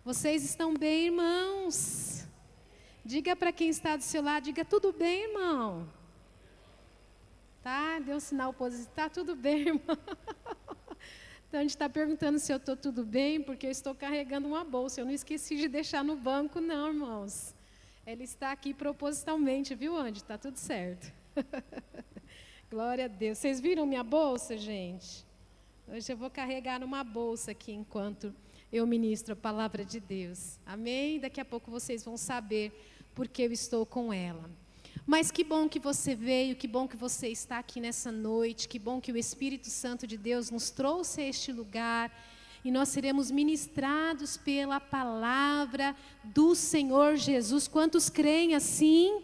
Vocês estão bem, irmãos? Diga para quem está do seu lado, diga, tudo bem, irmão? Tá? Deu um sinal positivo, tá tudo bem, irmão? Então a gente está perguntando se eu estou tudo bem, porque eu estou carregando uma bolsa. Eu não esqueci de deixar no banco, não, irmãos. Ele está aqui propositalmente, viu, Andy? Está tudo certo. Glória a Deus. Vocês viram minha bolsa, gente? Hoje eu vou carregar uma bolsa aqui enquanto eu ministro a palavra de Deus. Amém? Daqui a pouco vocês vão saber porque eu estou com ela. Mas que bom que você veio, que bom que você está aqui nessa noite, que bom que o Espírito Santo de Deus nos trouxe a este lugar e nós seremos ministrados pela palavra do Senhor Jesus. Quantos creem assim?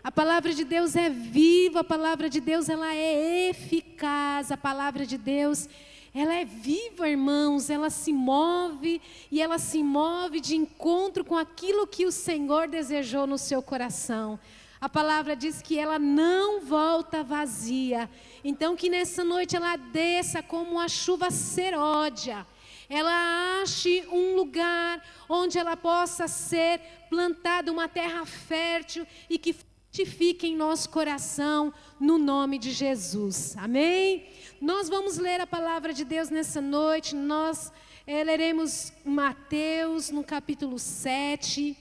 A palavra de Deus é viva, a palavra de Deus ela é eficaz, a palavra de Deus ela é viva, irmãos, ela se move e ela se move de encontro com aquilo que o Senhor desejou no seu coração. A palavra diz que ela não volta vazia. Então que nessa noite ela desça como a chuva seródia. Ela ache um lugar onde ela possa ser plantada, uma terra fértil e que frutifique em nosso coração, no nome de Jesus. Amém? Nós vamos ler a palavra de Deus nessa noite. Nós leremos Mateus no capítulo 7,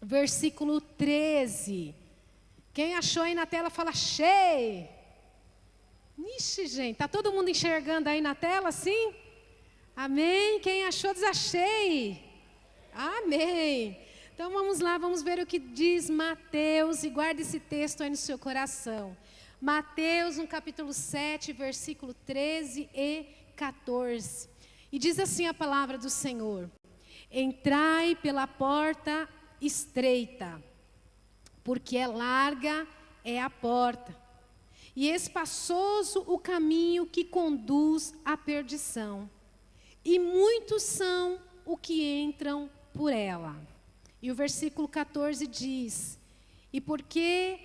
versículo 13. Quem achou aí na tela, fala achei. Ixi, gente, está todo mundo enxergando aí na tela, sim? Amém? Quem achou, diz achei. Amém. Então vamos lá, vamos ver o que diz Mateus, e guarde esse texto aí no seu coração. Mateus, no capítulo 7, versículo 13 e 14. E diz assim a palavra do Senhor: entrai pela porta estreita, porque é larga é a porta, e espaçoso o caminho que conduz à perdição, e muitos são os que entram por ela. E o versículo 14 diz: e porque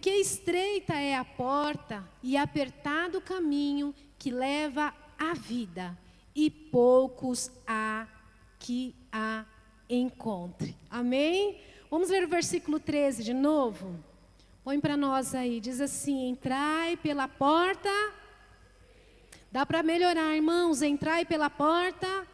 estreita é a porta e apertado o caminho que leva à vida, e poucos há que a encontre. Amém? Vamos ler o versículo 13 de novo? Põe para nós aí, diz assim: entrai pela porta. Dá para melhorar, irmãos, entrai pela porta,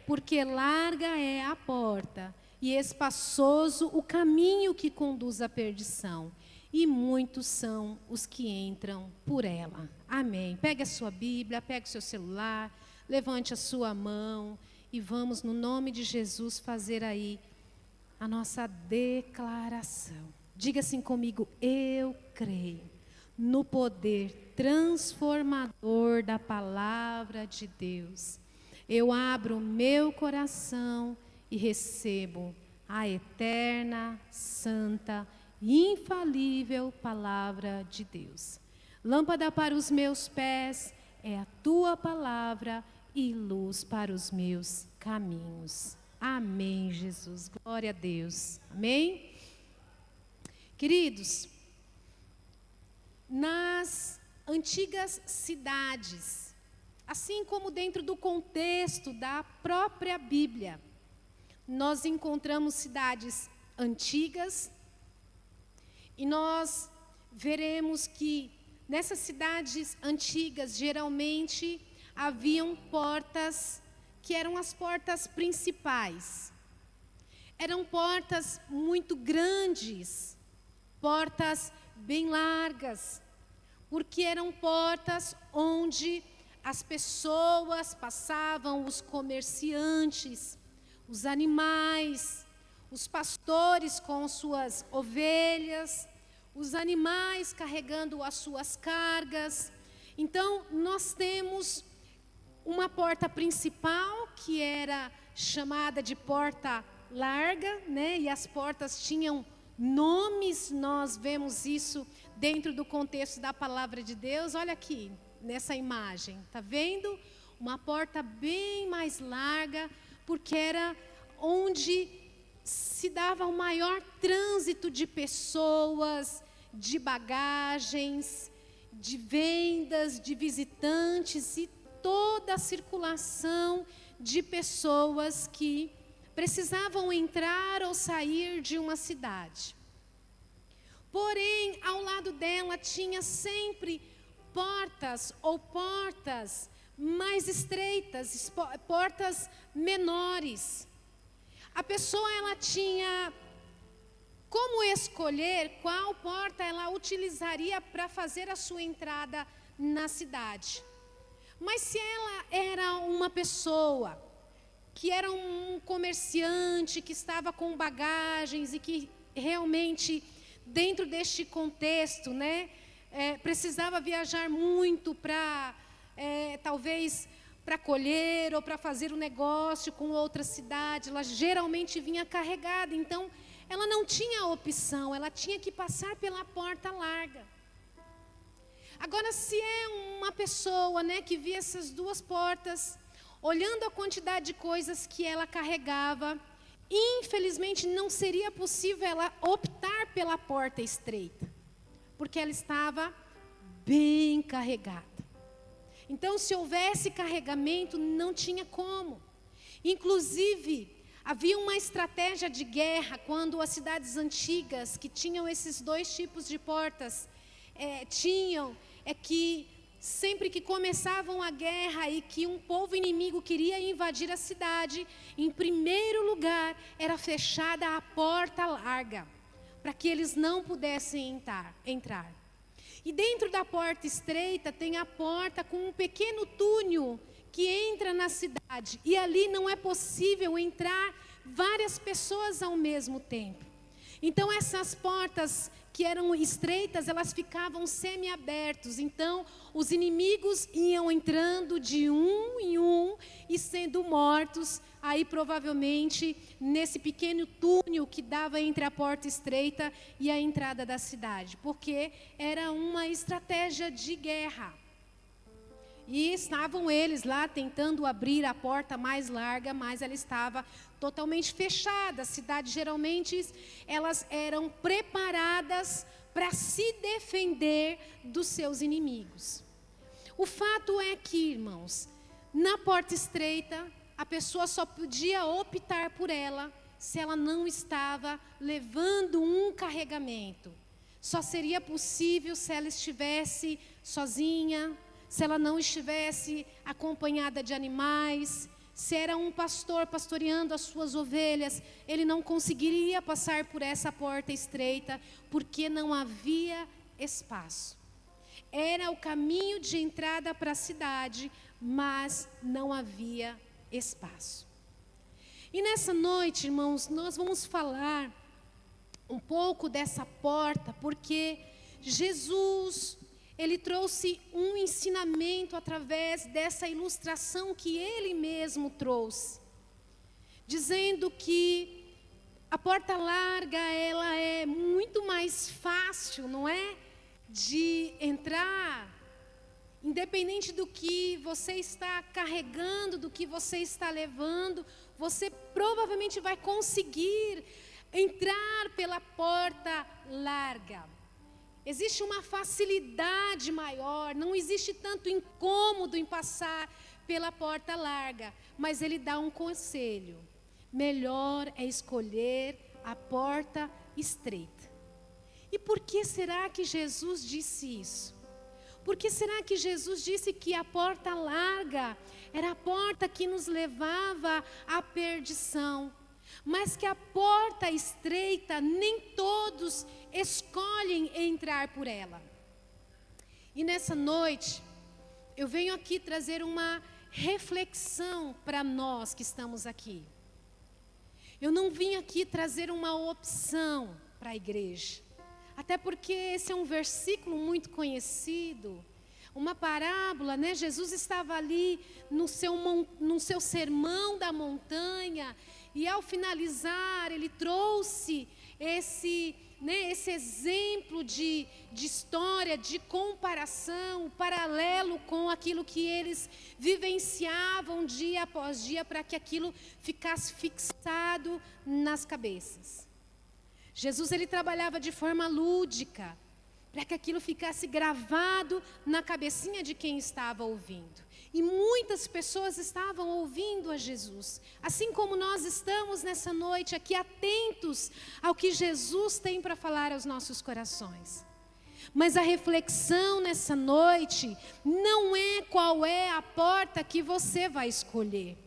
porque larga é a porta e espaçoso o caminho que conduz à perdição, e muitos são os que entram por ela. Amém. Pegue a sua Bíblia, pegue o seu celular, levante a sua mão e vamos, no nome de Jesus, fazer aí a nossa declaração. Diga assim comigo: eu creio no poder transformador da palavra de Deus. Eu abro meu coração e recebo a eterna, santa e infalível palavra de Deus. Lâmpada para os meus pés é a tua palavra e luz para os meus caminhos. Amém, Jesus. Glória a Deus. Amém? Queridos, nas antigas cidades, assim como dentro do contexto da própria Bíblia, nós encontramos cidades antigas e nós veremos que nessas cidades antigas geralmente haviam portas que eram as portas principais. Eram portas muito grandes, portas bem largas, porque eram portas onde as pessoas passavam, os comerciantes, os animais, os pastores com suas ovelhas, os animais carregando as suas cargas. Então, nós temos uma porta principal, que era chamada de porta larga, né? E as portas tinham nomes, nós vemos isso dentro do contexto da palavra de Deus. Olha aqui, nessa imagem, tá vendo? Uma porta bem mais larga, porque era onde se dava o maior trânsito de pessoas, de bagagens, de vendas, de visitantes e toda a circulação de pessoas que precisavam entrar ou sair de uma cidade. Porém, ao lado dela tinha sempre portas mais estreitas, portas menores. A pessoa ela tinha como escolher qual porta ela utilizaria para fazer a sua entrada na cidade. Mas se ela era uma pessoa que era um comerciante, que estava com bagagens e que realmente, dentro deste contexto, precisava viajar muito para, talvez, para colher ou para fazer um negócio com outra cidade, ela geralmente vinha carregada, então ela não tinha opção, ela tinha que passar pela porta larga. Agora, se é uma pessoa, que via essas duas portas, olhando a quantidade de coisas que ela carregava, infelizmente não seria possível ela optar pela porta estreita, porque ela estava bem carregada. Então, se houvesse carregamento, não tinha como. Inclusive, havia uma estratégia de guerra quando as cidades antigas, que tinham esses dois tipos de portas, que sempre que começavam a guerra e que um povo inimigo queria invadir a cidade, em primeiro lugar era fechada a porta larga, para que eles não pudessem entrar. E dentro da porta estreita tem a porta com um pequeno túnel que entra na cidade, e ali não é possível entrar várias pessoas ao mesmo tempo. Então essas portas que eram estreitas, elas ficavam semi-abertas. Então os inimigos iam entrando de um em um e sendo mortos, aí provavelmente nesse pequeno túnel que dava entre a porta estreita e a entrada da cidade, porque era uma estratégia de guerra. E estavam eles lá tentando abrir a porta mais larga, mas ela estava totalmente fechada. As cidades geralmente elas eram preparadas para se defender dos seus inimigos. O fato é que, irmãos, na porta estreita, a pessoa só podia optar por ela se ela não estava levando um carregamento. Só seria possível se ela estivesse sozinha, se ela não estivesse acompanhada de animais, se era um pastor pastoreando as suas ovelhas, ele não conseguiria passar por essa porta estreita, porque não havia espaço. Era o caminho de entrada para a cidade, mas não havia espaço. E nessa noite, irmãos, nós vamos falar um pouco dessa porta, porque Jesus, ele trouxe um ensinamento através dessa ilustração que ele mesmo trouxe, dizendo que a porta larga, ela é muito mais fácil, não é? De entrar, independente do que você está carregando, do que você está levando, você provavelmente vai conseguir entrar pela porta larga. Existe uma facilidade maior, não existe tanto incômodo em passar pela porta larga, mas ele dá um conselho: melhor é escolher a porta estreita. E por que será que Jesus disse isso? Por que será que Jesus disse que a porta larga era a porta que nos levava à perdição, mas que a porta estreita nem todos escolhem entrar por ela? E nessa noite, eu venho aqui trazer uma reflexão para nós que estamos aqui. Eu não vim aqui trazer uma opção para a igreja, até porque esse é um versículo muito conhecido, uma parábola, né? Jesus estava ali no seu sermão da montanha, e ao finalizar, ele trouxe esse exemplo de história, de comparação, paralelo com aquilo que eles vivenciavam dia após dia, para que aquilo ficasse fixado nas cabeças. Jesus, ele trabalhava de forma lúdica, para que aquilo ficasse gravado na cabecinha de quem estava ouvindo. E muitas pessoas estavam ouvindo a Jesus, assim como nós estamos nessa noite aqui atentos ao que Jesus tem para falar aos nossos corações. Mas a reflexão nessa noite não é qual é a porta que você vai escolher.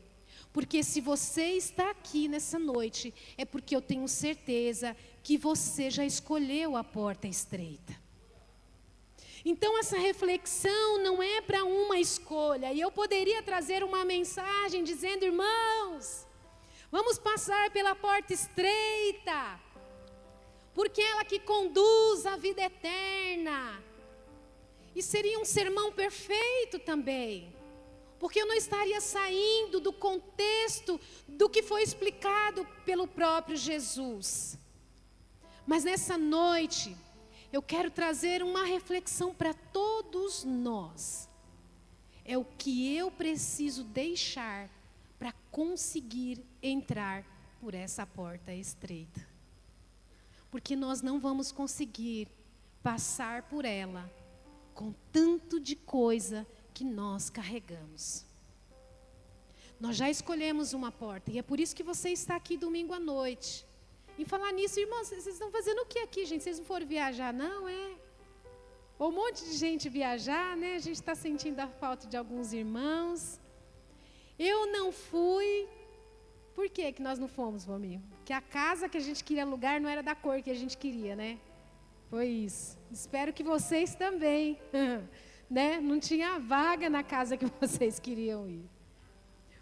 Porque se você está aqui nessa noite, é porque eu tenho certeza que você já escolheu a porta estreita. Então essa reflexão não é para uma escolha. E eu poderia trazer uma mensagem dizendo: irmãos, vamos passar pela porta estreita, porque ela que conduz à vida eterna. E seria um sermão perfeito também, porque eu não estaria saindo do contexto do que foi explicado pelo próprio Jesus. Mas nessa noite, eu quero trazer uma reflexão para todos nós. É o que eu preciso deixar para conseguir entrar por essa porta estreita. Porque nós não vamos conseguir passar por ela com tanto de coisa que nós carregamos. Nós já escolhemos uma porta, e é por isso que você está aqui domingo à noite. E falar nisso, irmãos, vocês estão fazendo o que aqui, gente? Vocês não foram viajar, não, é? Ou um monte de gente viajar, né? A gente está sentindo a falta de alguns irmãos. Eu não fui. Por que nós não fomos, Vomir? Porque a casa que a gente queria alugar não era da cor que a gente queria, né? Foi isso. Espero que vocês também, né? Não tinha vaga na casa que vocês queriam ir.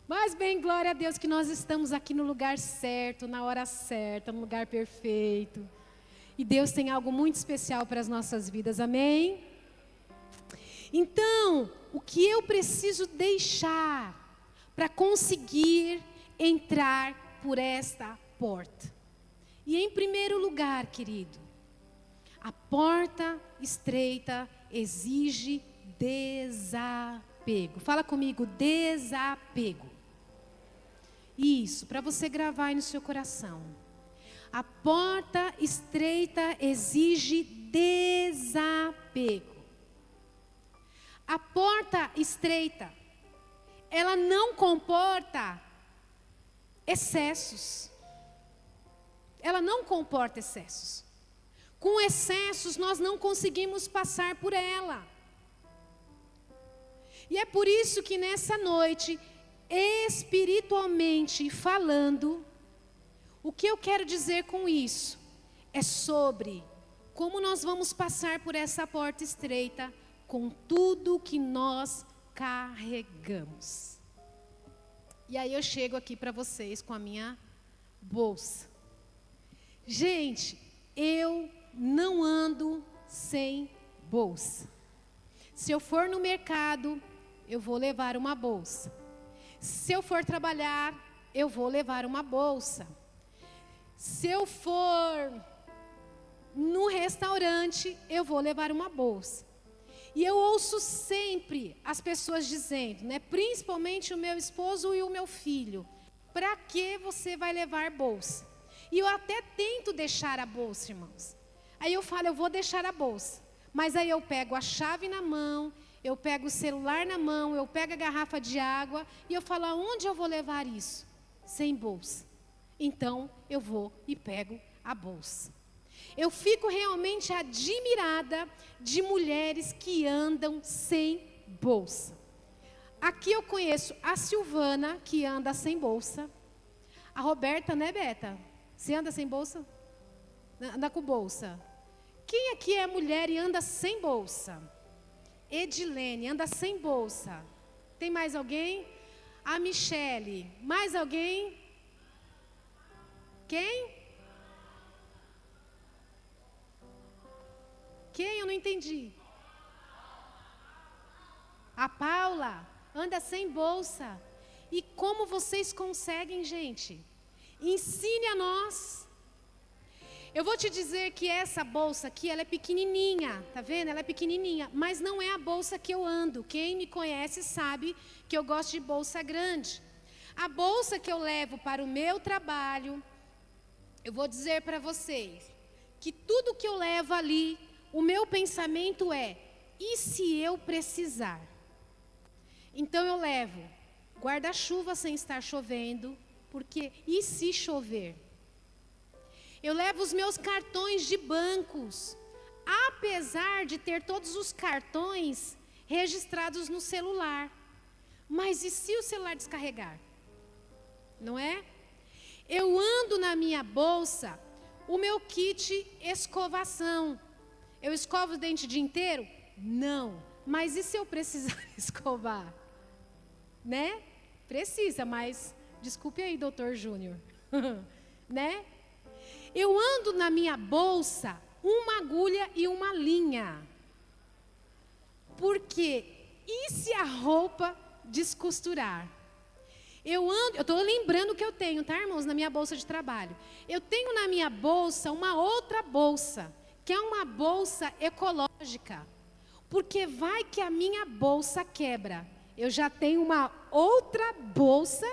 Mas bem, glória a Deus que nós estamos aqui no lugar certo, na hora certa, no lugar perfeito. E Deus tem algo muito especial para as nossas vidas, amém? Então, o que eu preciso deixar para conseguir entrar por esta porta? E em primeiro lugar, querido, a porta estreita exige desapego. Fala comigo, desapego. Isso, para você gravar aí no seu coração. A porta estreita exige desapego. A porta estreita, ela não comporta excessos. Ela não comporta excessos. Com excessos, nós não conseguimos passar por ela. E é por isso que nessa noite, espiritualmente falando, o que eu quero dizer com isso é sobre como nós vamos passar por essa porta estreita com tudo que nós carregamos. E aí eu chego aqui para vocês com a minha bolsa. Gente, eu não ando sem bolsa. Se eu for no mercado, eu vou levar uma bolsa. Se eu for trabalhar, eu vou levar uma bolsa. Se eu for no restaurante, eu vou levar uma bolsa. E eu ouço sempre as pessoas dizendo, né, principalmente o meu esposo e o meu filho: para que você vai levar bolsa? E eu até tento deixar a bolsa, irmãos. Aí eu falo, eu vou deixar a bolsa. Mas aí eu pego a chave na mão, eu pego o celular na mão, eu pego a garrafa de água e eu falo, aonde eu vou levar isso? Sem bolsa. Então eu vou e pego a bolsa. Eu fico realmente admirada de mulheres que andam sem bolsa. Aqui eu conheço a Silvana, que anda sem bolsa. A Roberta, né, Beta? Você anda sem bolsa? Anda com bolsa. Quem aqui é mulher e anda sem bolsa? Edilene, anda sem bolsa. Tem mais alguém? A Michele. Mais alguém? Quem? Quem? Eu não entendi. A Paula anda sem bolsa. E como vocês conseguem, gente? Ensine a nós. Eu vou te dizer que essa bolsa aqui, ela é pequenininha, tá vendo? Ela é pequenininha, mas não é a bolsa que eu ando. Quem me conhece sabe que eu gosto de bolsa grande. A bolsa que eu levo para o meu trabalho, eu vou dizer para vocês que tudo que eu levo ali, o meu pensamento é: e se eu precisar? Então eu levo guarda-chuva sem estar chovendo, porque e se chover? Eu levo os meus cartões de bancos, apesar de ter todos os cartões registrados no celular. Mas e se o celular descarregar? Não é? Eu ando na minha bolsa o meu kit escovação. Eu escovo os dentes o dia inteiro? Não. Mas e se eu precisar escovar? Né? Precisa, mas desculpe aí, doutor Júnior. Né? Eu ando na minha bolsa uma agulha e uma linha. Porque e se a roupa descosturar? Eu estou lembrando que eu tenho, tá, irmãos, na minha bolsa de trabalho. Eu tenho na minha bolsa uma outra bolsa, que é uma bolsa ecológica. Porque vai que a minha bolsa quebra. Eu já tenho uma outra bolsa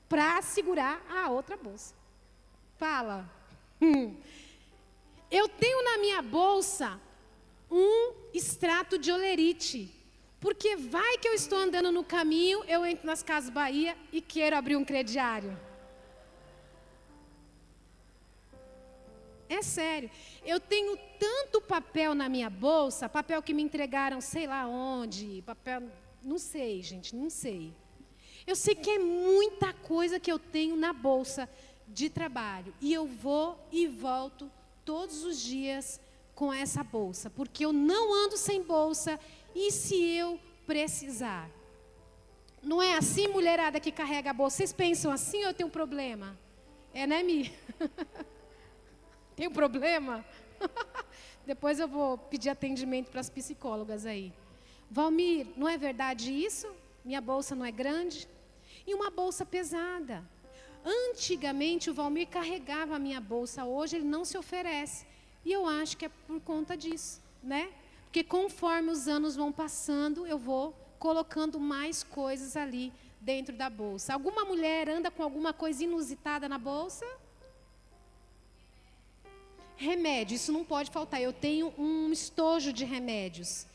para segurar a outra bolsa. Fala. Eu tenho na minha bolsa um extrato de olerite. Porque vai que eu estou andando no caminho, eu entro nas Casas Bahia e quero abrir um crediário. É sério. Eu tenho tanto papel na minha bolsa, papel que me entregaram sei lá onde, papel, não sei, gente, não sei. Eu sei que é muita coisa que eu tenho na bolsa de trabalho. E eu vou e volto todos os dias com essa bolsa, porque eu não ando sem bolsa. E se eu precisar? Não é assim, mulherada que carrega a bolsa? Vocês pensam assim ou eu tenho um problema? É, né, Mi? Tem um problema? Depois eu vou pedir atendimento para as psicólogas aí. Valmir, não é verdade isso? Minha bolsa não é grande? E uma bolsa pesada. Antigamente o Valmir carregava a minha bolsa, hoje ele não se oferece. E eu acho que é por conta disso, né? Porque conforme os anos vão passando, eu vou colocando mais coisas ali dentro da bolsa. Alguma mulher anda com alguma coisa inusitada na bolsa? Remédio, isso não pode faltar. Eu tenho um estojo de remédios.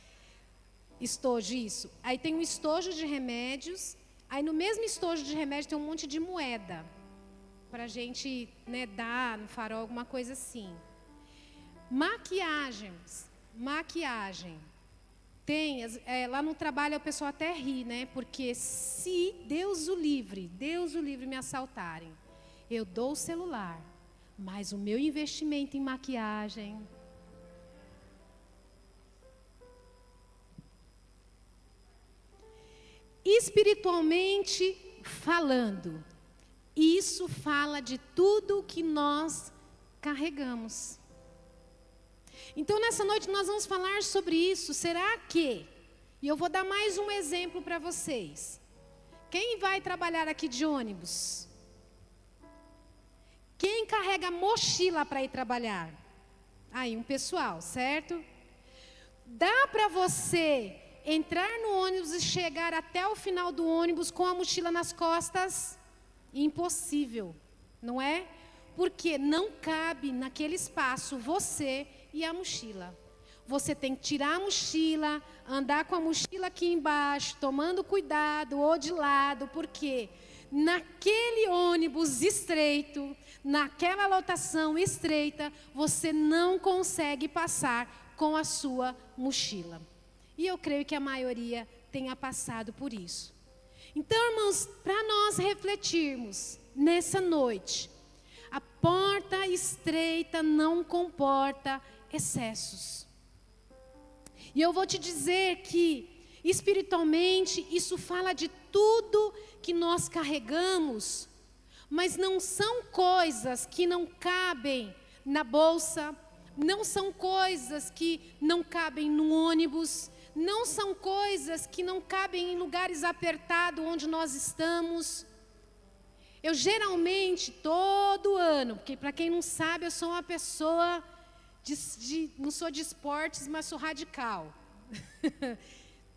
Estojo, isso. Aí tem um estojo de remédios. Aí no mesmo estojo de remédio tem um monte de moeda. Para a gente, né, dar no farol, alguma coisa assim. Maquiagem. Tem, lá no trabalho o pessoal até ri, né? Porque se Deus o livre me assaltarem, eu dou o celular, mas o meu investimento em maquiagem... Espiritualmente falando, isso fala de tudo que nós carregamos. Então, nessa noite nós vamos falar sobre isso. Será que... E eu vou dar mais um exemplo para vocês. Quem vai trabalhar aqui de ônibus? Quem carrega mochila para ir trabalhar? Aí, um pessoal, certo? Dá para você entrar no ônibus e chegar até o final do ônibus com a mochila nas costas? Impossível, não é? Porque não cabe naquele espaço você e a mochila. Você tem que tirar a mochila, andar com a mochila aqui embaixo, tomando cuidado ou de lado, porque naquele ônibus estreito, naquela lotação estreita, você não consegue passar com a sua mochila. E eu creio que a maioria tenha passado por isso. Então, irmãos, para nós refletirmos nessa noite, a porta estreita não comporta excessos. E eu vou te dizer que, espiritualmente, isso fala de tudo que nós carregamos, mas não são coisas que não cabem na bolsa, não são coisas que não cabem no ônibus, não são coisas que não cabem em lugares apertados onde nós estamos. Eu geralmente, todo ano, porque para quem não sabe, eu sou uma pessoa, não sou de esportes, mas sou radical.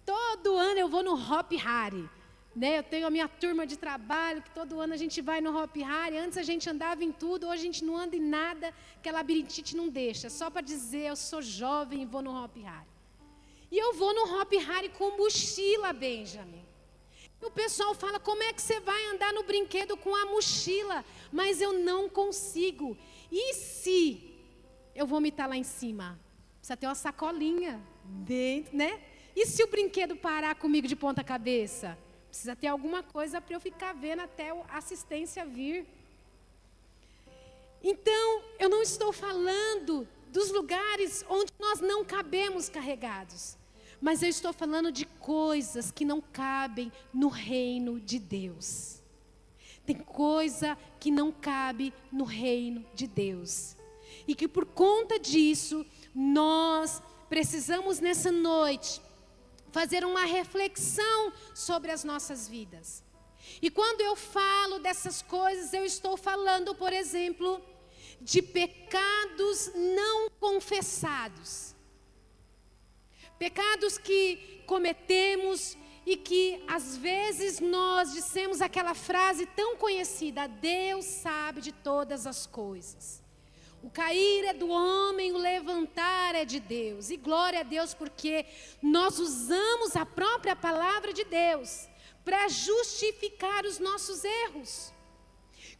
Todo ano eu vou no Hop Hari, né? Eu tenho a minha turma de trabalho, que todo ano a gente vai no Hop Hari. Antes a gente andava em tudo, hoje a gente não anda em nada, que a labirintite não deixa. Só para dizer, eu sou jovem e vou no Hop Hari. E eu vou no Hop Hari com mochila, Benjamin. O pessoal fala, como é que você vai andar no brinquedo com a mochila? Mas eu não consigo. E se eu vomitar lá em cima? Precisa ter uma sacolinha dentro, né? E se o brinquedo parar comigo de ponta cabeça? Precisa ter alguma coisa para eu ficar vendo até a assistência vir. Então, eu não estou falando dos lugares onde nós não cabemos carregados. Mas eu estou falando de coisas que não cabem no reino de Deus. Tem coisa que não cabe no reino de Deus. E que por conta disso, nós precisamos nessa noite fazer uma reflexão sobre as nossas vidas. E quando eu falo dessas coisas, eu estou falando, por exemplo, de pecados não confessados. Pecados que cometemos e que às vezes nós dissemos aquela frase tão conhecida: Deus sabe de todas as coisas. O cair é do homem, o levantar é de Deus. E glória a Deus porque nós usamos a própria palavra de Deus para justificar os nossos erros.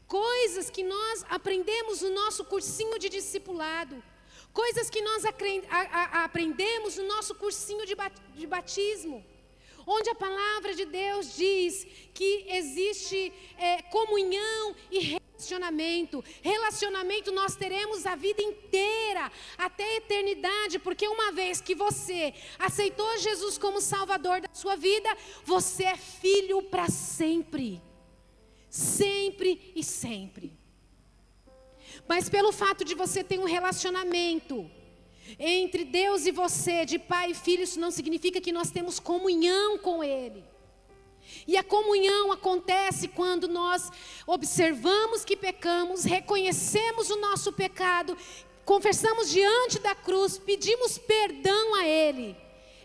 Coisas que nós aprendemos no nosso cursinho de discipulado. Coisas que nós aprendemos no nosso cursinho de batismo. Onde a palavra de Deus diz que existe comunhão e relacionamento. Relacionamento nós teremos a vida inteira, até a eternidade. Porque uma vez que você aceitou Jesus como Salvador da sua vida, você é filho para sempre. Sempre e sempre. Mas pelo fato de você ter um relacionamento entre Deus e você, de pai e filho, isso não significa que nós temos comunhão com Ele. E a comunhão acontece quando nós observamos que pecamos, reconhecemos o nosso pecado, confessamos diante da cruz, pedimos perdão a Ele.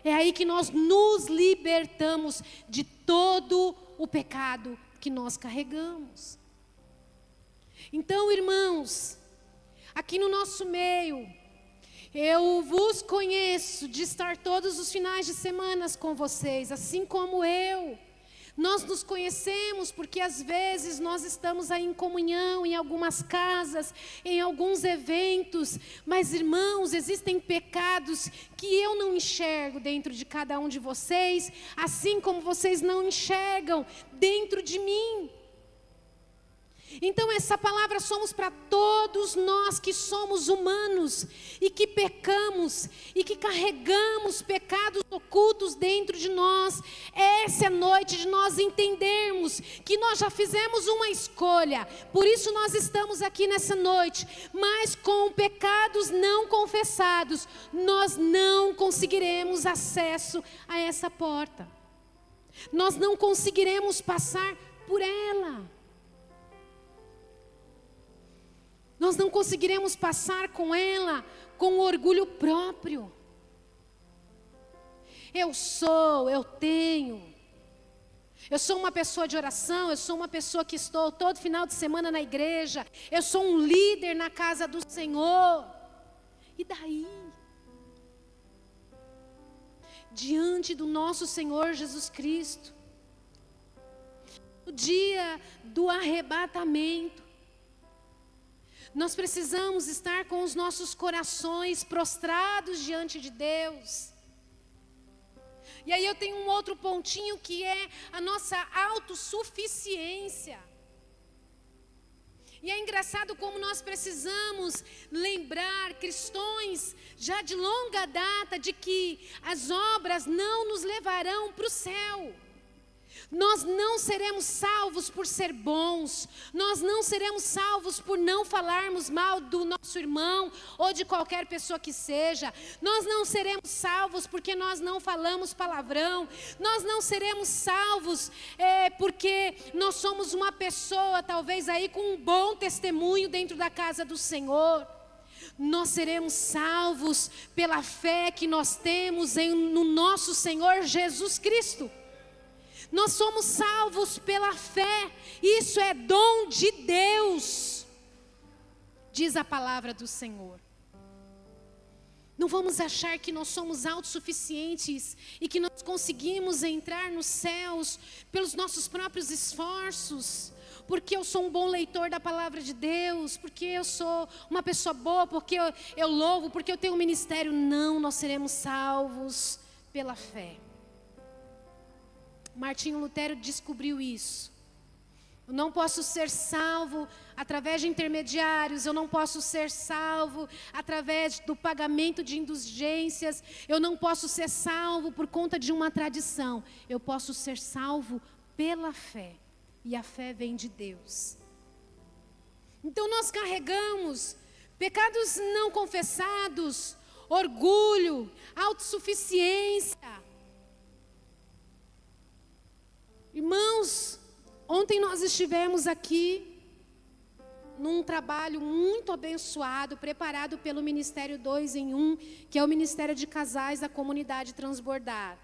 É aí que nós nos libertamos de todo o pecado que nós carregamos. Então, irmãos, aqui no nosso meio, eu vos conheço de estar todos os finais de semana com vocês, assim como eu. Nós nos conhecemos porque às vezes nós estamos aí em comunhão, em algumas casas, em alguns eventos. Mas, irmãos, existem pecados que eu não enxergo dentro de cada um de vocês, assim como vocês não enxergam dentro de mim. Então essa palavra somos para todos nós que somos humanos e que pecamos e que carregamos pecados ocultos dentro de nós. Essa é a noite de nós entendermos que nós já fizemos uma escolha, por isso nós estamos aqui nessa noite. Mas com pecados não confessados, nós não conseguiremos acesso a essa porta. Nós não conseguiremos passar por ela. Nós não conseguiremos passar com ela com orgulho próprio. Eu tenho. Eu sou uma pessoa de oração, eu sou uma pessoa que estou todo final de semana na igreja. Eu sou um líder na casa do Senhor. E daí? Diante do nosso Senhor Jesus Cristo, no dia do arrebatamento, nós precisamos estar com os nossos corações prostrados diante de Deus. E aí eu tenho um outro pontinho que é a nossa autossuficiência. E é engraçado como nós precisamos lembrar, cristãos já de longa data, de que as obras não nos levarão para o céu. Nós não seremos salvos por ser bons, nós não seremos salvos por não falarmos mal do nosso irmão ou de qualquer pessoa que seja. Nós não seremos salvos porque nós não falamos palavrão. Nós não seremos salvos porque nós somos uma pessoa talvez aí com um bom testemunho dentro da casa do Senhor. Nós seremos salvos pela fé que nós temos no nosso Senhor Jesus Cristo. Nós somos salvos pela fé, isso é dom de Deus, diz a palavra do Senhor. Não vamos achar que nós somos autossuficientes e que nós conseguimos entrar nos céus pelos nossos próprios esforços, porque eu sou um bom leitor da palavra de Deus, porque eu sou uma pessoa boa, porque eu louvo, porque eu tenho um ministério. Não, nós seremos salvos pela fé. Martinho Lutero descobriu isso. Eu não posso ser salvo através de intermediários, eu não posso ser salvo através do pagamento de indulgências, eu não posso ser salvo por conta de uma tradição. Eu posso ser salvo pela fé, e a fé vem de Deus. Então nós carregamos pecados não confessados, orgulho, autossuficiência. Irmãos, ontem nós estivemos aqui num trabalho muito abençoado, preparado pelo Ministério 2 em 1, que é o Ministério de Casais da Comunidade Transbordar.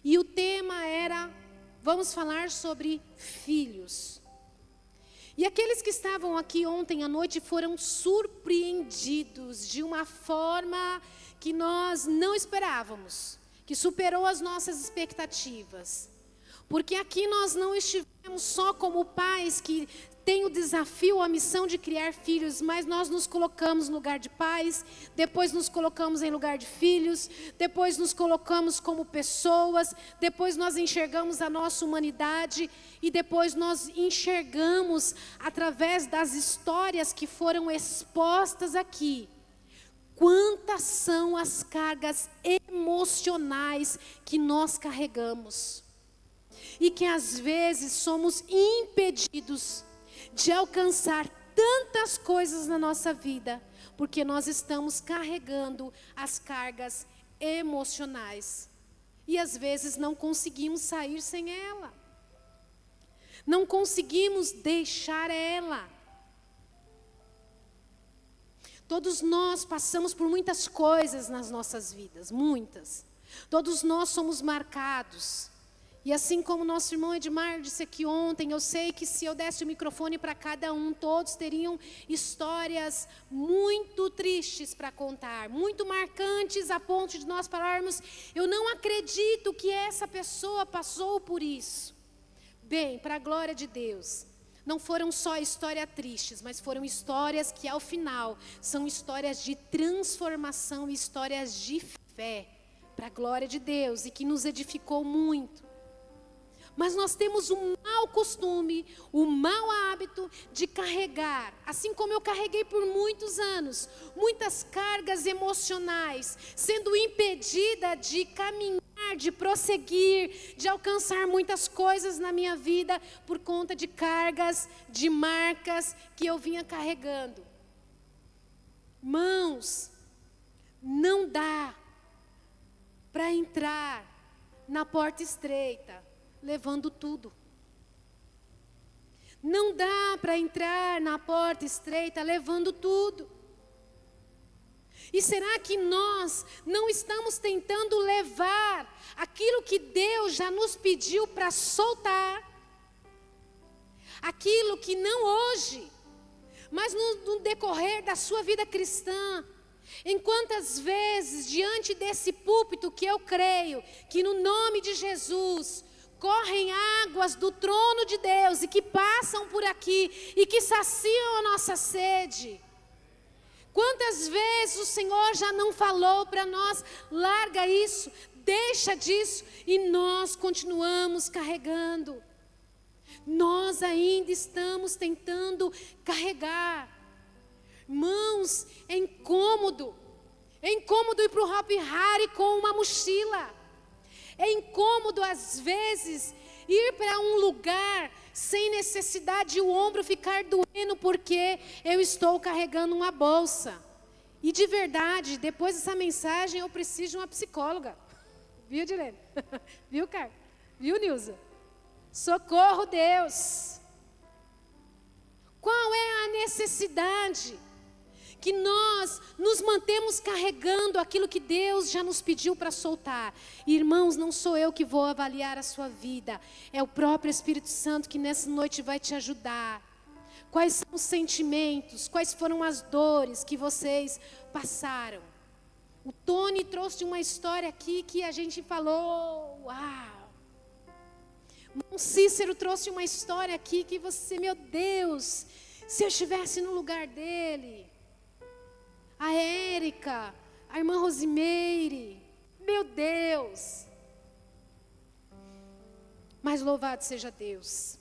E o tema era, vamos falar sobre filhos. E aqueles que estavam aqui ontem à noite foram surpreendidos de uma forma que nós não esperávamos, que superou as nossas expectativas. Porque aqui nós não estivemos só como pais que têm o desafio, a missão de criar filhos, mas nós nos colocamos no lugar de pais, depois nos colocamos em lugar de filhos, depois nos colocamos como pessoas, depois nós enxergamos a nossa humanidade e depois nós enxergamos através das histórias que foram expostas aqui. Quantas são as cargas emocionais que nós carregamos? E que às vezes somos impedidos de alcançar tantas coisas na nossa vida, porque nós estamos carregando as cargas emocionais. E às vezes não conseguimos sair sem ela. Não conseguimos deixar ela. Todos nós passamos por muitas coisas nas nossas vidas, muitas. Todos nós somos marcados. E assim como nosso irmão Edmar disse aqui ontem, eu sei que se eu desse o microfone para cada um, todos teriam histórias muito tristes para contar, muito marcantes a ponto de nós falarmos, eu não acredito que essa pessoa passou por isso. Bem, para a glória de Deus, não foram só histórias tristes, mas foram histórias que ao final são histórias de transformação, histórias de fé, para a glória de Deus, e que nos edificou muito. Mas nós temos um mau costume, um mau hábito de carregar, assim como eu carreguei por muitos anos, muitas cargas emocionais, sendo impedida de caminhar, de prosseguir, de alcançar muitas coisas na minha vida, por conta de cargas, de marcas que eu vinha carregando. Irmãos, não dá para entrar na porta estreita levando tudo. Não dá para entrar na porta estreita levando tudo. E será que nós não estamos tentando levar aquilo que Deus já nos pediu para soltar? Aquilo que não hoje, mas no decorrer da sua vida cristã. Em quantas vezes diante desse púlpito que eu creio que no nome de Jesus correm águas do trono de Deus e que passam por aqui e que saciam a nossa sede. Quantas vezes o Senhor já não falou para nós, larga isso, deixa disso, e nós continuamos carregando. Nós ainda estamos tentando carregar. Irmãos, é incômodo ir para o Hopi Hari com uma mochila. É incômodo, às vezes, ir para um lugar sem necessidade de o ombro ficar doendo porque eu estou carregando uma bolsa. E de verdade, depois dessa mensagem, eu preciso de uma psicóloga. Viu, Direne? Viu, Carlos? Viu, Nilza? Socorro, Deus! Qual é a necessidade que nós nos mantemos carregando aquilo que Deus já nos pediu para soltar? Irmãos, não sou eu que vou avaliar a sua vida, é o próprio Espírito Santo que nessa noite vai te ajudar. Quais são os sentimentos, quais foram as dores que vocês passaram? O Tony trouxe uma história aqui que a gente falou, uau. O Cícero trouxe uma história aqui que você, meu Deus, se eu estivesse no lugar dele. A Érica, a irmã Rosimeire, meu Deus. Mas louvado seja Deus.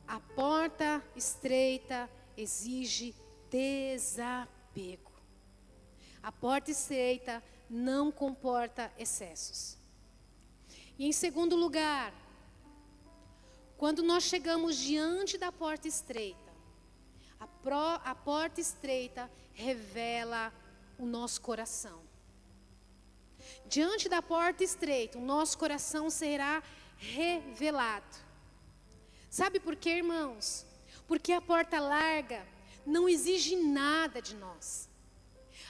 A porta estreita exige desapego. A porta estreita não comporta excessos. E em segundo lugar, quando nós chegamos diante da porta estreita, a porta estreita revela o nosso coração. Diante da porta estreita, o nosso coração será revelado. Sabe por quê, irmãos? Porque a porta larga não exige nada de nós.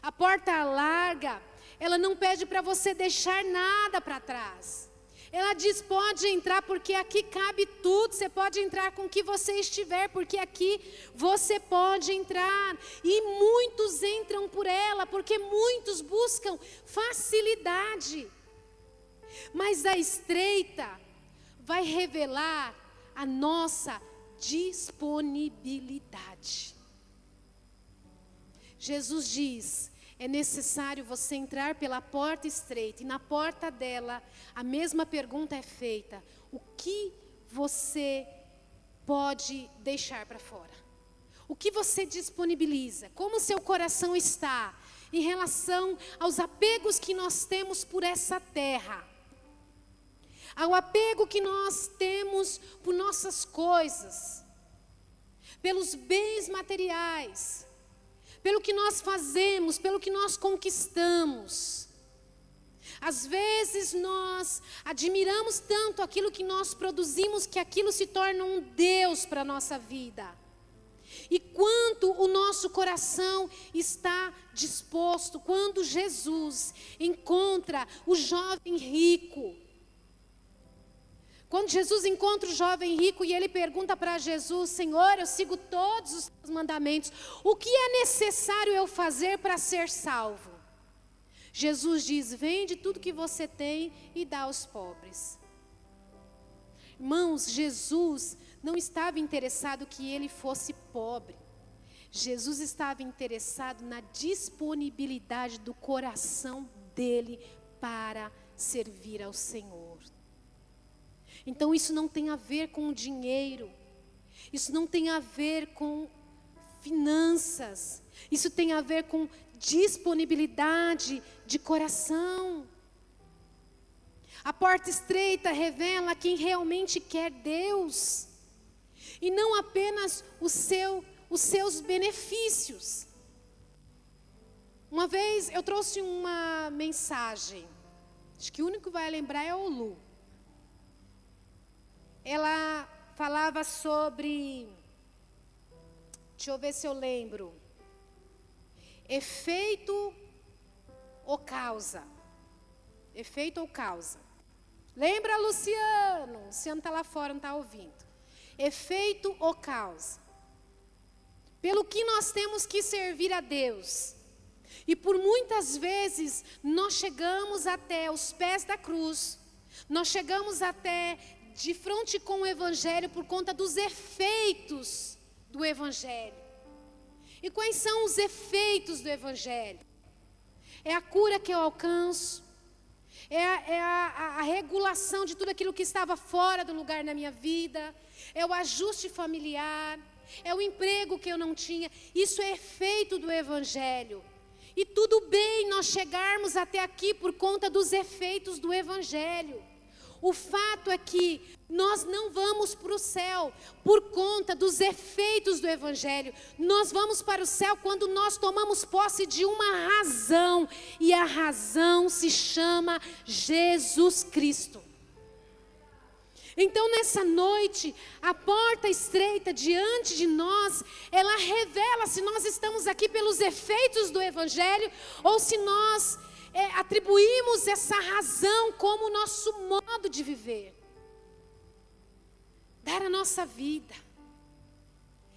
A porta larga, ela não pede para você deixar nada para trás. Ela diz, pode entrar, porque aqui cabe tudo. Você pode entrar com o que você estiver, porque aqui você pode entrar. E muitos entram por ela, porque muitos buscam facilidade. Mas a estreita vai revelar a nossa disponibilidade. Jesus diz, é necessário você entrar pela porta estreita, e na porta dela, a mesma pergunta é feita: o que você pode deixar para fora? O que você disponibiliza? Como o seu coração está em relação aos apegos que nós temos por essa terra? Ao apego que nós temos por nossas coisas, pelos bens materiais, pelo que nós fazemos, pelo que nós conquistamos. Às vezes nós admiramos tanto aquilo que nós produzimos, que aquilo se torna um Deus para a nossa vida. E quanto o nosso coração está disposto, quando Jesus encontra o jovem rico. Quando Jesus encontra o jovem rico e ele pergunta para Jesus, Senhor, eu sigo todos os teus mandamentos, o que é necessário eu fazer para ser salvo? Jesus diz, vende tudo que você tem e dá aos pobres. Irmãos, Jesus não estava interessado que ele fosse pobre. Jesus estava interessado na disponibilidade do coração dele para servir ao Senhor. Então isso não tem a ver com o dinheiro, isso não tem a ver com finanças, isso tem a ver com disponibilidade de coração. A porta estreita revela quem realmente quer Deus, e não apenas os seus benefícios. Uma vez eu trouxe uma mensagem, acho que o único que vai lembrar é o Lu. Ela falava sobre, deixa eu ver se eu lembro, efeito ou causa. Efeito ou causa. Lembra, Luciano? Luciano está lá fora, não está ouvindo. Efeito ou causa. Pelo que nós temos que servir a Deus. E por muitas vezes nós chegamos até os pés da cruz. Nós chegamos até de frente com o Evangelho por conta dos efeitos do Evangelho. E quais são os efeitos do Evangelho? É a cura que eu alcanço, é a regulação de tudo aquilo que estava fora do lugar na minha vida, é o ajuste familiar, é o emprego que eu não tinha. Isso é efeito do Evangelho. E tudo bem nós chegarmos até aqui por conta dos efeitos do Evangelho. O fato é que nós não vamos para o céu por conta dos efeitos do Evangelho. Nós vamos para o céu quando nós tomamos posse de uma razão. E a razão se chama Jesus Cristo. Então nessa noite, a porta estreita diante de nós, ela revela se nós estamos aqui pelos efeitos do Evangelho ou se nós atribuímos essa razão como nosso modo de viver. Dar a nossa vida.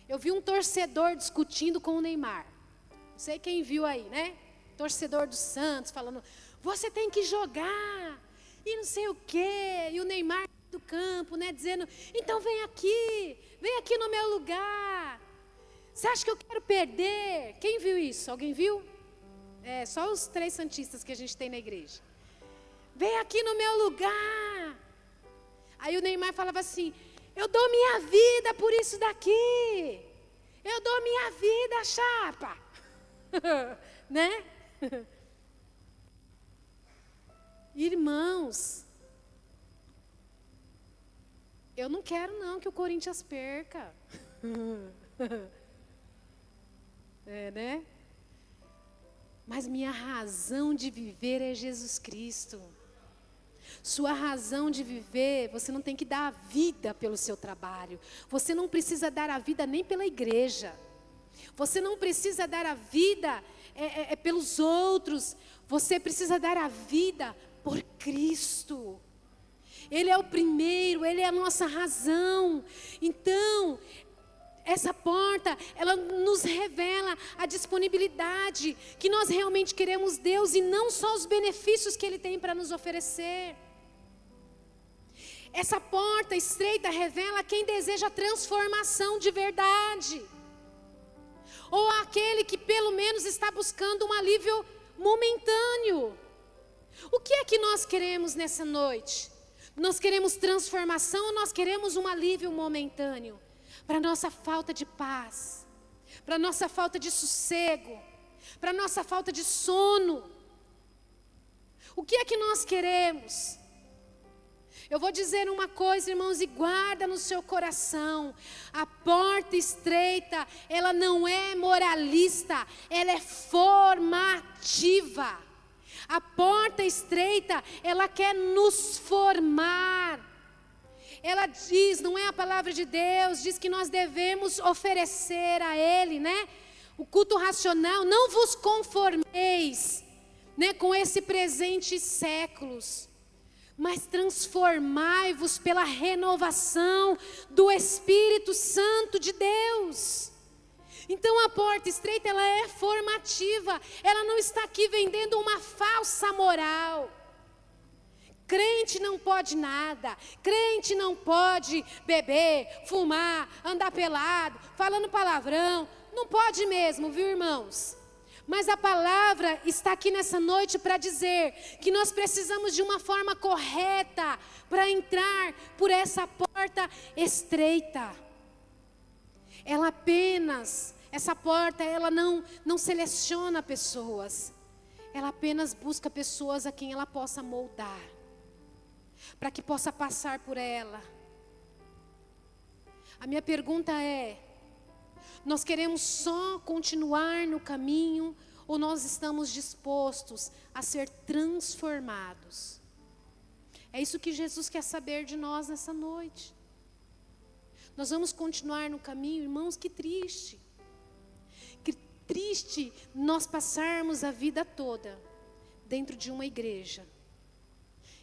Eu vi um torcedor discutindo com o Neymar. Não sei quem viu aí, né? torcedor do Santos, falando, você tem que jogar, e não sei o quê, e o Neymar do campo, né, dizendo, então vem aqui no meu lugar. Você acha que eu quero perder? Quem viu isso? Alguém viu? Só os 3 santistas que a gente tem na igreja. Vem aqui no meu lugar. Aí o Neymar falava assim, eu dou minha vida por isso daqui. Eu dou minha vida, chapa. Né? Irmãos, eu não quero não que o Corinthians perca. Né? Mas minha razão de viver é Jesus Cristo. Sua razão de viver, você não tem que dar a vida pelo seu trabalho. Você não precisa dar a vida nem pela igreja. Você não precisa dar a vida pelos outros. Você precisa dar a vida por Cristo. Ele é o primeiro, Ele é a nossa razão. Então, essa porta, ela nos revela a disponibilidade, que nós realmente queremos Deus e não só os benefícios que Ele tem para nos oferecer. Essa porta estreita revela quem deseja transformação de verdade. Ou aquele que pelo menos está buscando um alívio momentâneo. O que é que nós queremos nessa noite? Nós queremos transformação ou nós queremos um alívio momentâneo? Para nossa falta de paz, para nossa falta de sossego, para nossa falta de sono. O que é que nós queremos? Eu vou dizer uma coisa, irmãos, e guarda no seu coração. A porta estreita, ela não é moralista, ela é formativa. A porta estreita, ela quer nos formar. Ela diz, não é a palavra de Deus, diz que nós devemos oferecer a Ele, né? O culto racional, não vos conformeis, né, com esse presente séculos, mas transformai-vos pela renovação do Espírito Santo de Deus. Então a porta estreita, ela é formativa, ela não está aqui vendendo uma falsa moral. Crente não pode nada, crente não pode beber, fumar, andar pelado, falando palavrão, não pode mesmo, viu, irmãos? Mas a palavra está aqui nessa noite para dizer que nós precisamos de uma forma correta para entrar por essa porta estreita. Ela apenas, essa porta, ela não seleciona pessoas, ela apenas busca pessoas a quem ela possa moldar, para que possa passar por ela. A minha pergunta é: nós queremos só continuar no caminho ou nós estamos dispostos a ser transformados? É isso que Jesus quer saber de nós nessa noite. Nós vamos continuar no caminho, irmãos, que triste. Que triste nós passarmos a vida toda dentro de uma igreja.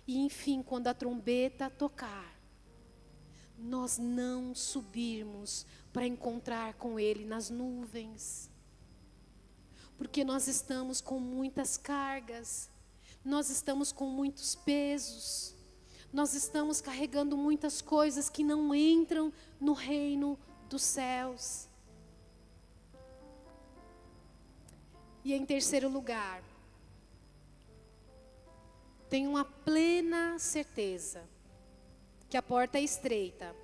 E enfim, quando a trombeta tocar, nós não subirmos para encontrar com Ele nas nuvens. Porque nós estamos com muitas cargas, nós estamos com muitos pesos, nós estamos carregando muitas coisas que não entram no reino dos céus. E em terceiro lugar, tenho uma plena certeza que a porta estreita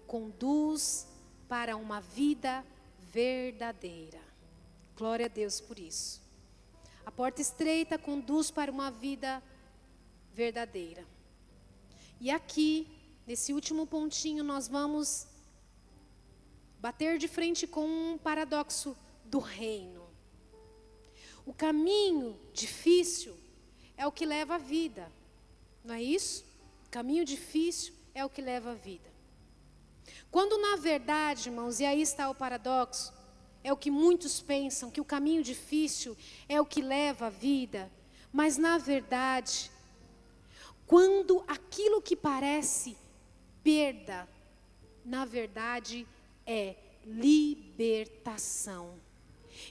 conduz para uma vida verdadeira. Glória a Deus por isso. A porta estreita conduz para uma vida verdadeira. E aqui, nesse último pontinho, nós vamos bater de frente com um paradoxo do reino. O caminho difícil é o que leva à vida, não é isso? O caminho difícil é o que leva à vida. Quando na verdade, irmãos, e aí está o paradoxo, é o que muitos pensam, que o caminho difícil é o que leva à vida, mas na verdade, quando aquilo que parece perda, na verdade é libertação.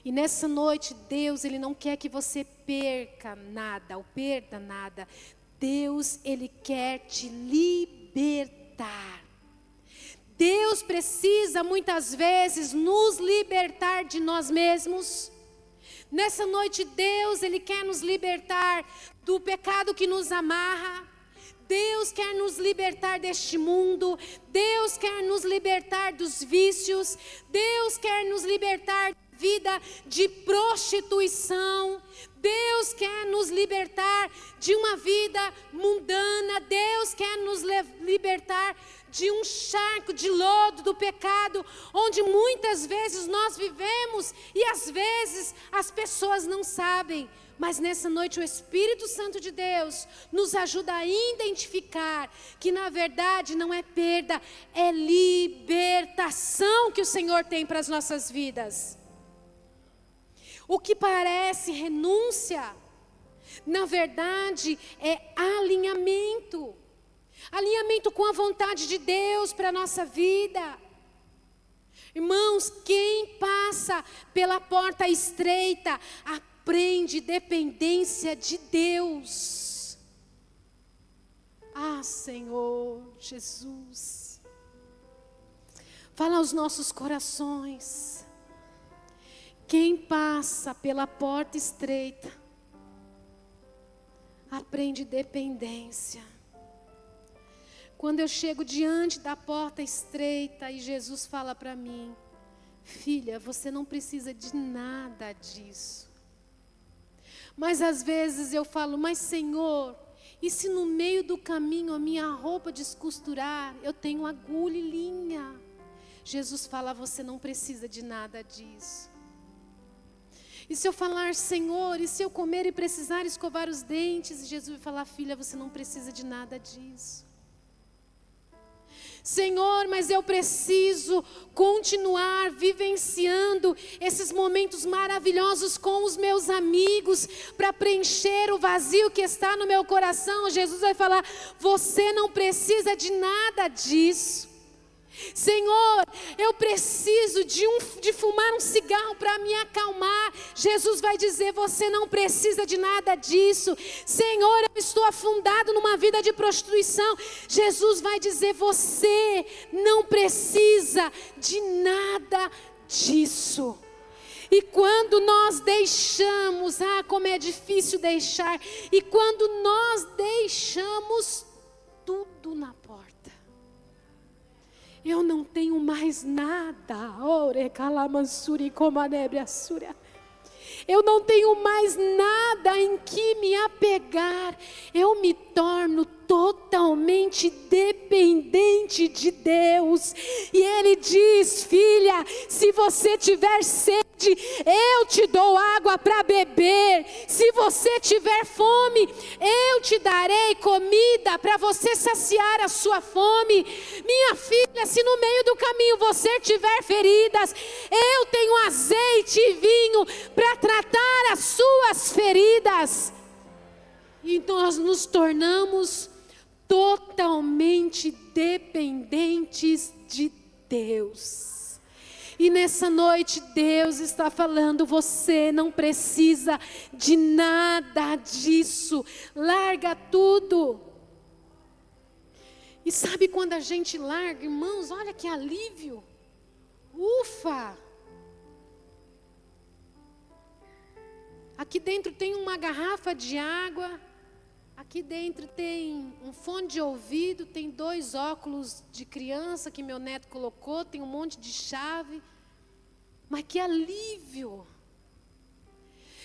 E nessa noite, Deus, Ele não quer que você perca nada, ou perda nada. Deus, Ele quer te libertar. Deus precisa muitas vezes nos libertar de nós mesmos. Nessa noite, Deus, Ele quer nos libertar do pecado que nos amarra. Deus quer nos libertar deste mundo. Deus quer nos libertar dos vícios. Deus quer nos libertar da vida de prostituição. Deus quer nos libertar de uma vida mundana. Deus quer nos libertar de um charco de lodo do pecado, onde muitas vezes nós vivemos e às vezes as pessoas não sabem. Mas nessa noite o Espírito Santo de Deus nos ajuda a identificar que na verdade não é perda, é libertação que o Senhor tem para as nossas vidas. O que parece renúncia, na verdade é alinhamento. Alinhamento com a vontade de Deus para a nossa vida. Irmãos, quem passa pela porta estreita, aprende dependência de Deus. Ah, Senhor Jesus, fala aos nossos corações. Quem passa pela porta estreita, aprende dependência. Quando eu chego diante da porta estreita e Jesus fala para mim: filha, você não precisa de nada disso. Mas às vezes eu falo: mas Senhor, e se no meio do caminho a minha roupa descosturar, eu tenho agulha e linha? Jesus fala: você não precisa de nada disso. E se eu falar: Senhor, e se eu comer e precisar escovar os dentes? Jesus vai falar: filha, você não precisa de nada disso. Senhor, mas eu preciso continuar vivenciando esses momentos maravilhosos com os meus amigos para preencher o vazio que está no meu coração. Jesus vai falar: você não precisa de nada disso. Senhor, eu preciso de fumar um cigarro para me acalmar. Jesus vai dizer: você não precisa de nada disso. Senhor, eu estou afundado numa vida de prostituição. Jesus vai dizer: você não precisa de nada disso. E quando nós deixamos, como é difícil deixar. E quando nós deixamos tudo na porta, eu não tenho mais nada. Eu não tenho mais nada em que me apegar. Eu me torno totalmente dependente de Deus. E Ele diz: filha, se você tiver sede, eu te dou água para beber. Se você tiver fome, eu te darei comida para você saciar a sua fome. Minha filha, se no meio do caminho você tiver feridas, eu tenho azeite e vinho para tratar as suas feridas. E nós nos tornamos totalmente dependentes de Deus. E nessa noite Deus está falando: você não precisa de nada disso. Larga tudo. E sabe quando a gente larga, irmãos, olha que alívio. Ufa! Aqui dentro tem uma garrafa de água. Aqui dentro tem um fone de ouvido, tem 2 óculos de criança que meu neto colocou, tem um monte de chave. Mas que alívio!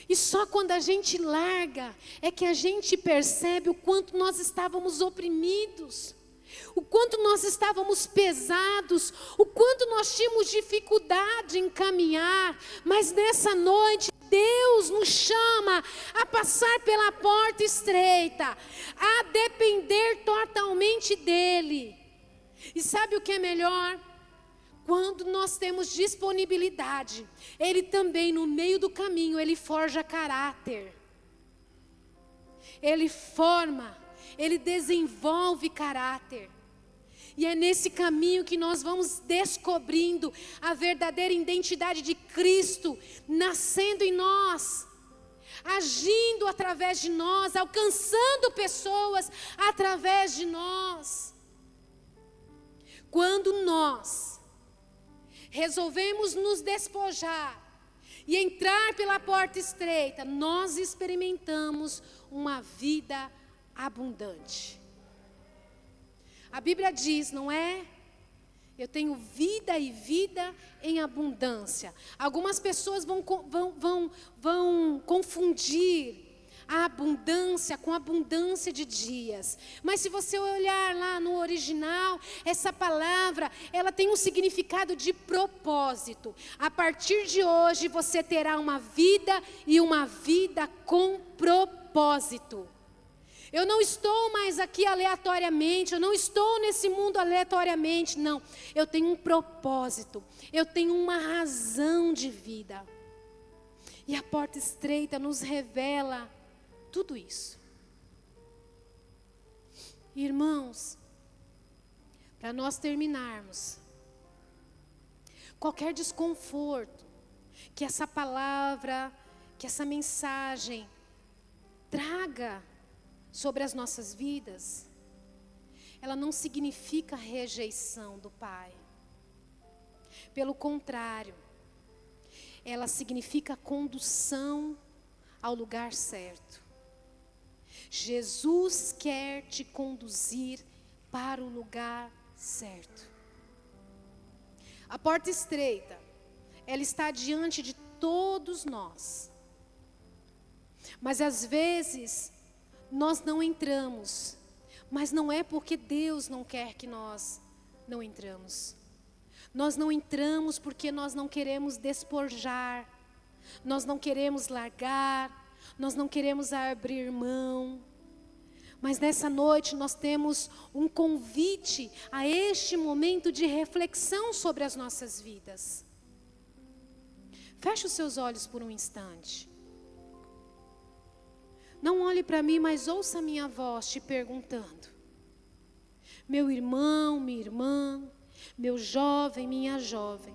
E só quando a gente larga é que a gente percebe o quanto nós estávamos oprimidos, o quanto nós estávamos pesados, o quanto nós tínhamos dificuldade em caminhar. Mas nessa noite Deus nos chama a passar pela porta estreita, a depender totalmente dEle. E sabe o que é melhor? Quando nós temos disponibilidade, Ele também no meio do caminho, Ele forja caráter. Ele forma, Ele desenvolve caráter. E é nesse caminho que nós vamos descobrindo a verdadeira identidade de Cristo, nascendo em nós, agindo através de nós, alcançando pessoas através de nós. Quando nós resolvemos nos despojar e entrar pela porta estreita, nós experimentamos uma vida abundante. A Bíblia diz, não é? Eu tenho vida e vida em abundância. Algumas pessoas vão confundir a abundância com abundância de dias. Mas se você olhar lá no original, essa palavra, ela tem um significado de propósito. A partir de hoje você terá uma vida e uma vida com propósito. Eu não estou mais aqui aleatoriamente, eu não estou nesse mundo aleatoriamente, não. Eu tenho um propósito, eu tenho uma razão de vida. E a porta estreita nos revela tudo isso. Irmãos, para nós terminarmos, qualquer desconforto que essa palavra, que essa mensagem traga sobre as nossas vidas, ela não significa rejeição do Pai. Pelo contrário, ela significa condução ao lugar certo. Jesus quer te conduzir para o lugar certo. A porta estreita, ela está diante de todos nós. Mas às vezes nós não entramos, mas não é porque Deus não quer que nós não entramos. Nós não entramos porque nós não queremos despojar, nós não queremos largar, nós não queremos abrir mão. Mas nessa noite nós temos um convite a este momento de reflexão sobre as nossas vidas. Feche os seus olhos por um instante. Não olhe para mim, mas ouça a minha voz te perguntando. Meu irmão, minha irmã, meu jovem, minha jovem,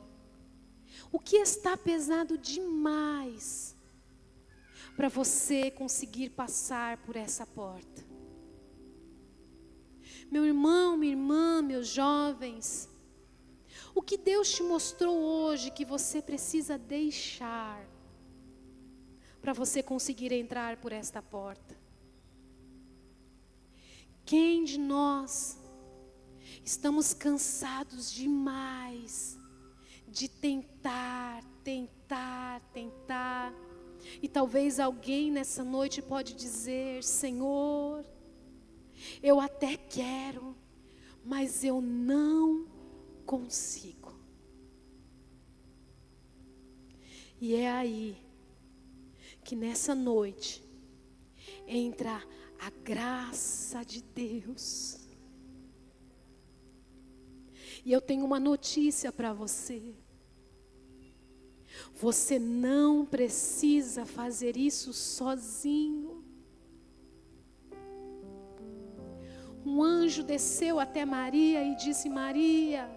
o que está pesado demais para você conseguir passar por essa porta? Meu irmão, minha irmã, meus jovens, o que Deus te mostrou hoje que você precisa deixar para você conseguir entrar por esta porta? Quem de nós estamos cansados demais de tentar, e talvez alguém nessa noite pode dizer: Senhor, eu até quero, mas eu não consigo. E é aí que nessa noite entra a graça de Deus. E eu tenho uma notícia para você. Você não precisa fazer isso sozinho. Um anjo desceu até Maria e disse: Maria,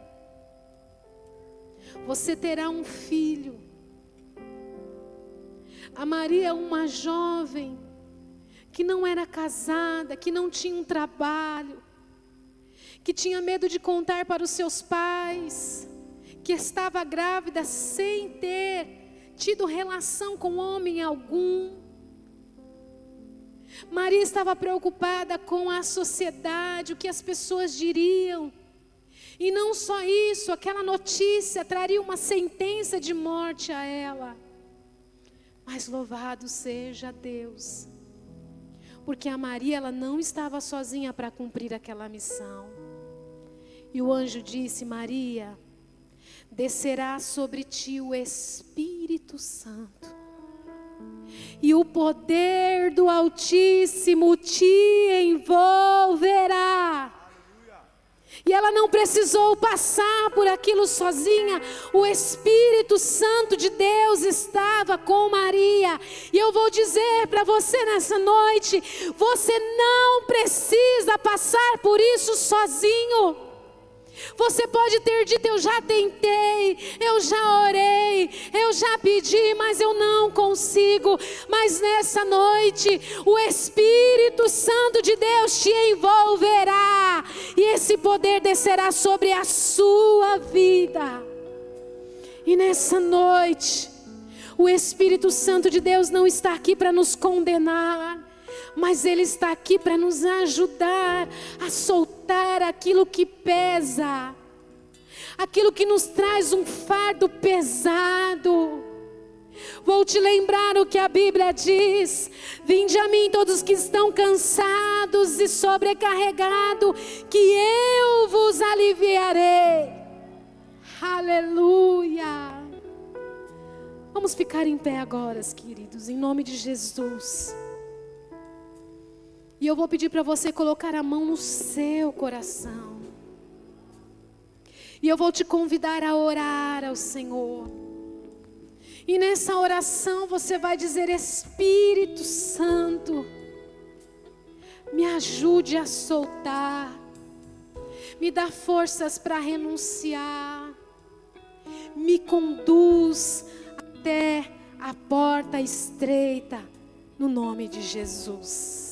você terá um filho. A Maria, uma jovem, que não era casada, que não tinha um trabalho, que tinha medo de contar para os seus pais, que estava grávida sem ter tido relação com homem algum. Maria estava preocupada com a sociedade, o que as pessoas diriam. E não só isso, aquela notícia traria uma sentença de morte a ela. Mas louvado seja Deus, porque a Maria, ela não estava sozinha para cumprir aquela missão. E o anjo disse: Maria, descerá sobre ti o Espírito Santo, e o poder do Altíssimo te envolverá. E ela não precisou passar por aquilo sozinha. O Espírito Santo de Deus estava com Maria. E eu vou dizer para você nessa noite: você não precisa passar por isso sozinho. Você pode ter dito: eu já tentei, eu já orei, eu já pedi, mas eu não consigo. Mas nessa noite, o Espírito Santo de Deus te envolverá, e esse poder descerá sobre a sua vida. E nessa noite, o Espírito Santo de Deus não está aqui para nos condenar, mas Ele está aqui para nos ajudar a soltar aquilo que pesa, aquilo que nos traz um fardo pesado. Vou te lembrar o que a Bíblia diz: vinde a mim todos que estão cansados e sobrecarregados, que eu vos aliviarei. Aleluia. Vamos ficar em pé agora, queridos, em nome de Jesus. E eu vou pedir para você colocar a mão no seu coração. E eu vou te convidar a orar ao Senhor. E nessa oração você vai dizer: Espírito Santo, me ajude a soltar. Me dá forças para renunciar. Me conduz até a porta estreita, no nome de Jesus.